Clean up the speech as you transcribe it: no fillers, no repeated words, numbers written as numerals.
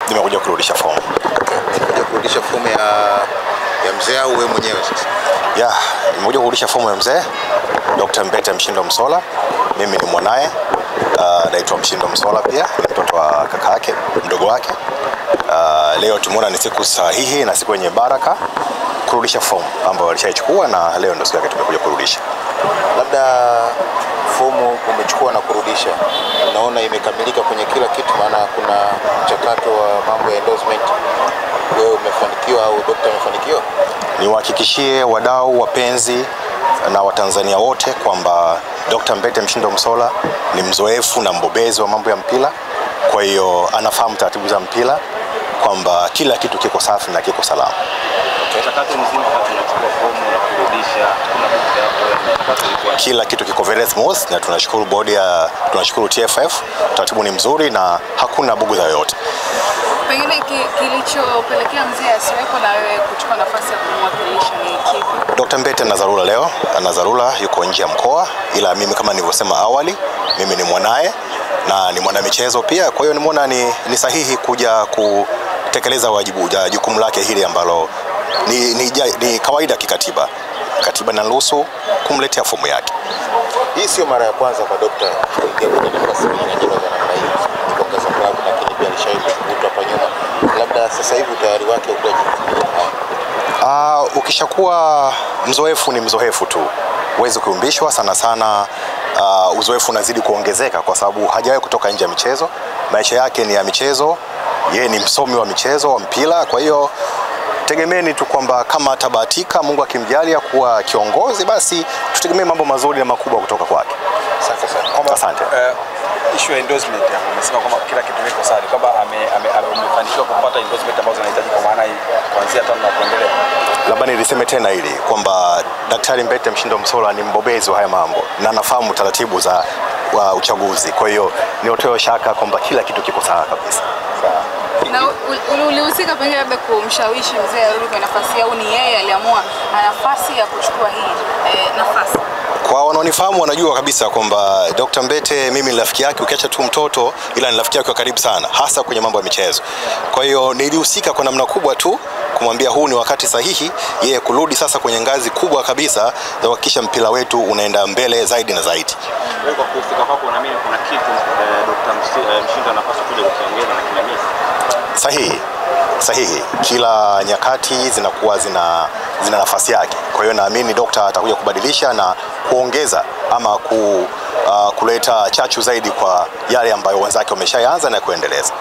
Nimekuja kurudisha fomu. Nimekuja kurudisha fomu ya mzee au wewe mwenyewe sasa? Nimekuja kurudisha fomu ya mzee Dr. Mbete Mshindo Msola. Mimi ni mwanae, naitwa Mshindo Msola, pia ni mtoto wa kaka yake, mdogo wake. Leo tumeona ni siku sahihi na siku yenye baraka kurudisha fomu ambayo alishaichukua, na leo ndio siku yake tumekuja kurudisha. Labda fomu umechukua na kurudisha, unaona imekamilika kwenye kila kitu, maana kuna mchakato wa mambo ya endorsement. Wewe umefanikiwa au daktari amefanikiwa? Niwahakikishie wadau, wapenzi na Watanzania wote kwamba Dr. Mbete Mshindo Msola ni mzoefu na mbobezi wa mambo ya mpira. Kwa hiyo anafahamu taratibu za mpira, kwamba kila kitu kiko safi na kiko salama. Mchakato mzima wakati unachukua fomu na kurudisha, kuna bugu kila kitu kiko very smooth, na tunashukuru tunashukuru TFF, taratibu ni mzuri na hakuna bugu yoyote. Pengine kilichopelekea mzee asiwepo na wewe kuchukua nafasi ya kumwakilisha ni kipi? Dr. Mbete ana dharura, yuko nje ya mkoa, ila mimi kama nilivyosema awali, mimi ni mwanae na ni mwanamichezo pia. Kwa hiyo nimeona ni sahihi kuja kutekeleza jukumu lake hili ambalo ni kawaida kikatiba. Katiba inaruhusu kumletea fomu yake. Hii sio mara ya kwanza kwa daktari kuingia kwenye nafasi ya namna hii. Kutoka sababu lakini pia alishawahi kuvuta hapa nyuma. Labda sasa hivi utayari wake ukoje? Ukishakuwa mzoefu ni mzoefu tu. Huwezi kuumbishwa sana. Uzoefu unazidi kuongezeka kwa sababu hajawahi kutoka nje ya michezo. Maisha yake ni ya michezo. Yeye ni msomi wa michezo wa mpira. Kwa hiyo tegemeni tu kwamba kama atabahatika, Mungu akimjalia kuwa kiongozi, basi tutegemee mambo mazuri na makubwa kutoka kwake. Asante. Issue ya endorsement hapo, umesema kwamba kila kitu kiko sawa, kwamba amefanikiwa kupata endorsement ambazo anahitaji, kwa maana kuanzia 5 na kuendelea. Labda niliseme tena hili kwamba Daktari Mbete Mshindo Msola ni mbobezi wa haya mambo na anafahamu taratibu za uchaguzi. Kwa hiyo niotoe shaka kwamba kila kitu kiko sawa kabisa. Na ulihusika pengine labda kumshawishi mzee arudi kwa nafasi, au ni yeye aliamua nafasi ya kuchukua hii nafasi? Kwa wanaonifahamu wanajua kabisa kwamba Dr. Mbete mimi ni rafiki yake, ukiacha tu mtoto, ila ni rafiki yake wa karibu sana, hasa kwenye mambo ya michezo. Kwa hiyo nilihusika kwa namna kubwa tu kumwambia huu ni wakati sahihi yeye kurudi sasa kwenye ngazi kubwa kabisa za kuhakikisha mpira wetu unaenda mbele zaidi na zaidi. Wewe kwa kuhusika kwako, unaamini kuna kitu Dr. Mshindo anapaswa kuja kukiongeza na kinamisi? Sahihi. Kila nyakati zinakuwa zina nafasi yake. Kwa hiyo naamini daktari atakuja kubadilisha na kuongeza ama kuleta chachu zaidi kwa yale ambayo wenzake wameshaanza na kuendeleza.